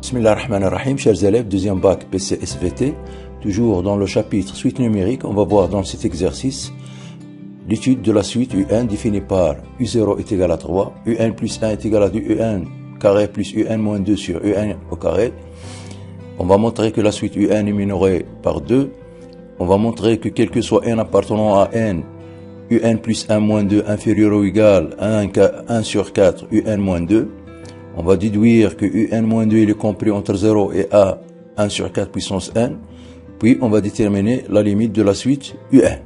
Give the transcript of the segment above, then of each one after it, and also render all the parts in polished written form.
Bismillahirrahmanirrahim, chers élèves, deuxième bac PC-SVT, toujours dans le chapitre suite numérique, on va voir dans cet exercice l'étude de la suite UN définie par U0 est égal à 3, UN plus 1 est égal à 2, UN carré plus UN moins 2 sur UN au carré. On va montrer que la suite UN est minorée par 2. On va montrer que quel que soit n appartenant à n, UN plus 1 moins 2 inférieur ou égal à 1 sur 4 UN moins 2. On va déduire que UN-2 il est compris entre 0 et A 1 sur 4 puissance n. Puis on va déterminer la limite de la suite UN.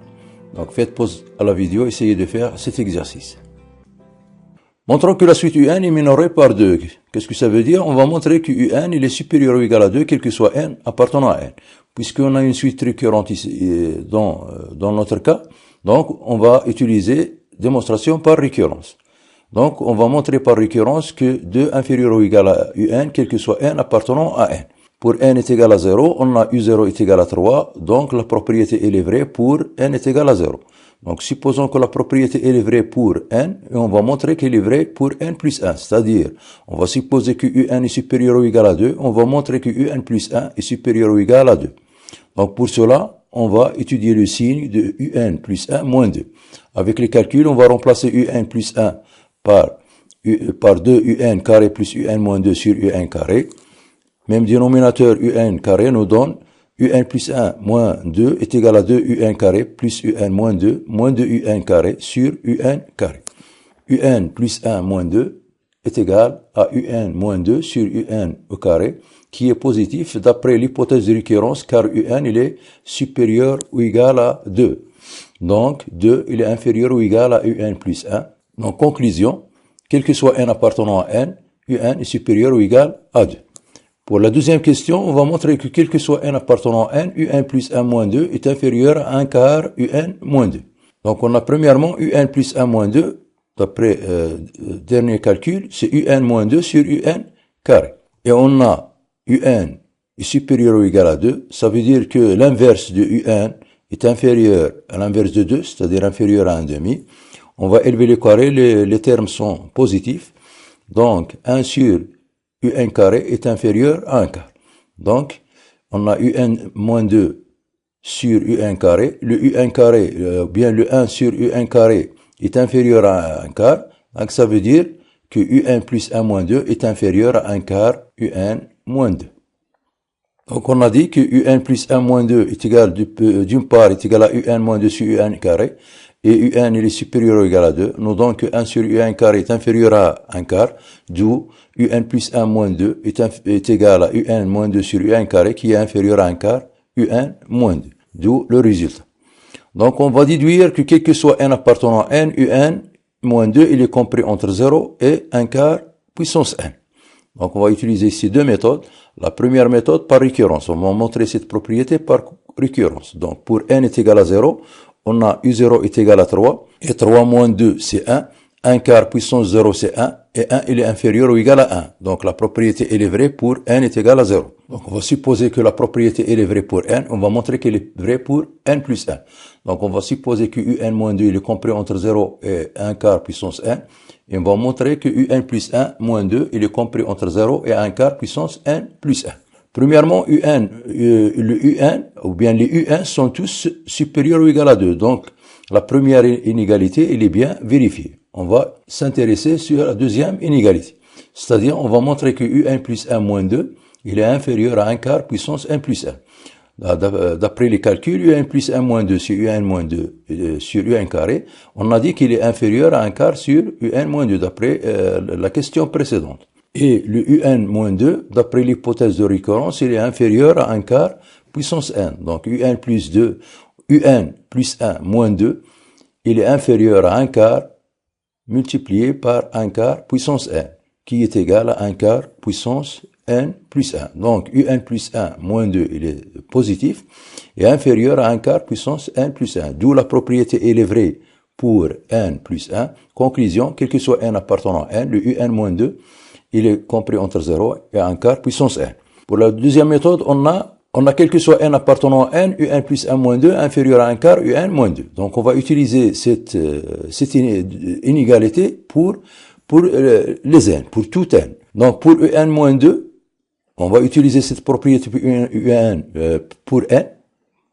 Donc faites pause à la vidéo, essayez de faire cet exercice. Montrons que la suite UN est minorée par 2. Qu'est-ce que ça veut dire? On va montrer que UN il est supérieur ou égal à 2, quel que soit n appartenant à n. Puisqu'on a une suite récurrente ici dans notre cas, donc on va utiliser démonstration par récurrence. Donc, on va montrer par récurrence que 2 inférieur ou égal à UN, quel que soit n appartenant à n. Pour n est égal à 0, on a U0 est égal à 3, donc la propriété elle est vraie pour n est égal à 0. Donc, supposons que la propriété elle est vraie pour n, et on va montrer qu'elle est vraie pour n plus 1. C'est-à-dire, on va supposer que UN est supérieur ou égal à 2, on va montrer que UN plus 1 est supérieur ou égal à 2. Donc, pour cela, on va étudier le signe de UN plus 1 moins 2. Avec les calculs, on va remplacer UN plus 1 par 2 UN carré plus UN moins 2 sur UN carré. Même dénominateur UN carré nous donne UN plus 1 moins 2 est égal à 2 UN carré plus UN moins 2 UN carré sur UN carré. UN plus 1 moins 2 est égal à UN moins 2 sur UN au carré, qui est positif d'après l'hypothèse de récurrence car UN il est supérieur ou égal à 2. Donc 2 il est inférieur ou égal à UN plus 1. Donc, conclusion, quel que soit n appartenant à n, UN est supérieur ou égal à 2. Pour la deuxième question, on va montrer que quel que soit n appartenant à n, UN plus 1 moins 2 est inférieur à 1 quart UN moins 2. Donc, on a premièrement UN plus 1 moins 2, d'après dernier calcul, c'est UN moins 2 sur UN carré. Et on a UN est supérieur ou égal à 2, ça veut dire que l'inverse de UN est inférieur à l'inverse de 2, c'est-à-dire inférieur à 1,5. On va élever le carré, les termes sont positifs. Donc, 1 sur UN carré est inférieur à 1 quart. Donc, on a UN moins 2 sur UN carré. Le UN carré, bien le 1 sur UN carré est inférieur à 1 quart. Donc, ça veut dire que UN plus 1 moins 2 est inférieur à 1 quart UN moins 2. Donc, on a dit que UN plus 1 moins 2 est égal, d'une part, est égal à UN moins 2 sur UN carré. Et UN il est supérieur ou égal à 2, nous donnons que 1 sur UN carré est inférieur à 1 quart, d'où UN plus 1 moins 2 est égal à UN moins 2 sur UN carré qui est inférieur à 1 quart, UN moins 2, d'où le résultat. Donc on va déduire que quel que soit n appartenant à n, UN moins 2 il est compris entre 0 et 1 quart puissance n. Donc on va utiliser ici deux méthodes. La première méthode par récurrence, on va montrer cette propriété par récurrence. Donc pour n est égal à 0, on a U0 est égal à 3, et 3 moins 2 c'est 1, 1 quart puissance 0 c'est 1, et 1 il est inférieur ou égal à 1. Donc la propriété elle est vraie pour n est égal à 0. Donc on va supposer que la propriété elle est vraie pour n, on va montrer qu'elle est vraie pour n plus 1. Donc on va supposer que UN moins 2 il est compris entre 0 et 1 quart puissance n, et on va montrer que UN plus 1 moins 2 il est compris entre 0 et 1 quart puissance n plus 1. Premièrement, le UN, ou bien les UN sont tous supérieurs ou égal à 2. Donc, la première inégalité, elle est bien vérifiée. On va s'intéresser sur la deuxième inégalité. C'est-à-dire, on va montrer que UN plus 1 moins 2, il est inférieur à 1 quart puissance n plus 1. D'après les calculs, UN plus 1 moins 2 sur UN moins 2 sur UN carré, on a dit qu'il est inférieur à 1 quart sur UN moins 2, d'après la question précédente. Et le UN-2, d'après l'hypothèse de récurrence, il est inférieur à 1 quart puissance n. Donc UN plus 2, UN plus 1 moins 2, il est inférieur à 1 quart multiplié par 1 quart puissance n, qui est égal à 1 quart puissance n plus 1. Donc UN plus 1 moins 2, il est positif, et inférieur à 1 quart puissance n plus 1. D'où la propriété elle est vraie pour n plus 1. Conclusion, quel que soit n appartenant à n, le UN moins 2, il est compris entre 0 et 1 quart puissance n. Pour la deuxième méthode, on a quel que soit n appartenant à n, UN plus 1 moins 2 inférieur à 1 quart, UN moins 2. Donc on va utiliser cette inégalité pour les n, pour tout n. Donc pour UN moins 2, On va utiliser cette propriété UN pour n,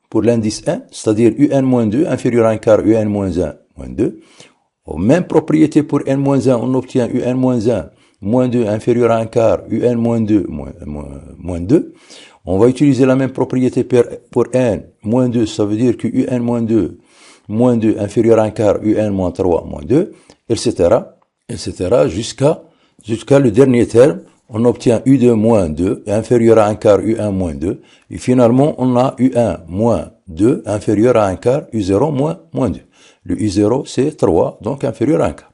pour l'indice n, c'est-à-dire UN-2 inférieur à un quart UN-1 moins 2. Même propriété pour n-1, on obtient UN-1 moins 2 inférieur à un quart UN-2 moins 2. On va utiliser la même propriété pour n moins 2, ça veut dire que UN-2 moins 2 inférieur à un quart UN-3 moins 2, etc., jusqu'à le dernier terme. On obtient U2 moins 2 inférieur à un quart U1 moins 2. Et finalement, on a U1 moins 2 inférieur à un quart U0 moins 2. Le U0, c'est 3, donc inférieur à un quart.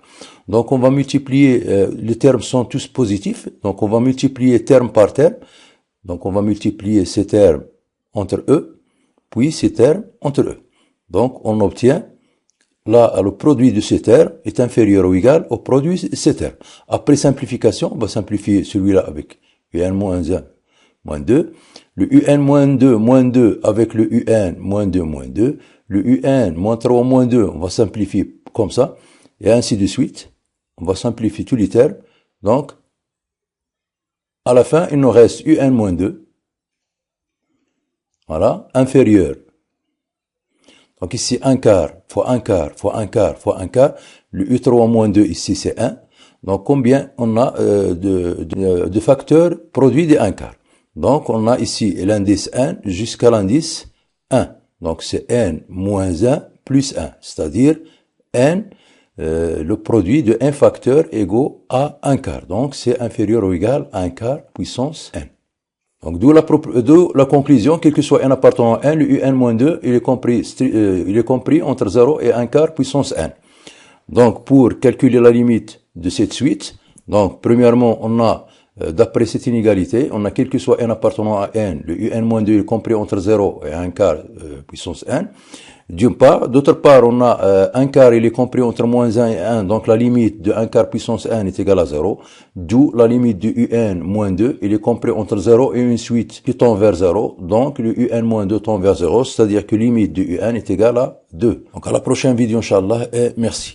Donc, on va multiplier, les termes sont tous positifs. Donc, on va multiplier terme par terme. Donc, on va multiplier ces termes entre eux, puis ces termes entre eux. Donc, on obtient là, le produit de ces termes est inférieur ou égal au produit de ces termes. Après simplification, on va simplifier celui-là avec UN-1 moins 2. Le UN-2 moins 2 avec le UN-2 moins 2. Le UN-3 moins 2, on va simplifier comme ça. Et ainsi de suite. On va simplifier tous les termes. Donc, à la fin, il nous reste UN-2. Voilà, inférieur. Donc ici, un quart, fois un quart, fois un quart, fois un quart. Le U3 moins 2 ici, c'est 1. Donc combien on a de facteurs produits de un quart. Donc on a ici l'indice n jusqu'à l'indice 1. Donc c'est n moins 1 plus 1. C'est-à-dire n, le produit de un facteur égaux à un quart. Donc c'est inférieur ou égal à un quart puissance n. Donc, d'où la conclusion, quel que soit n appartenant à n, le UN-2, il est compris entre 0 et 1 quart puissance n. Donc, pour calculer la limite de cette suite, donc, premièrement, on a, d'après cette inégalité, on a quel que soit n appartenant à n, le UN-2 est compris entre 0 et 1 quart puissance n. D'une part. D'autre part, on a un quart, il est compris entre moins 1 et 1, donc la limite de 1 quart puissance n est égale à 0. D'où la limite du UN moins 2, il est compris entre 0 et une suite qui tend vers 0. Donc le UN moins 2 tend vers 0, c'est-à-dire que limite du UN est égale à 2. Donc à la prochaine vidéo, Inch'Allah, et merci.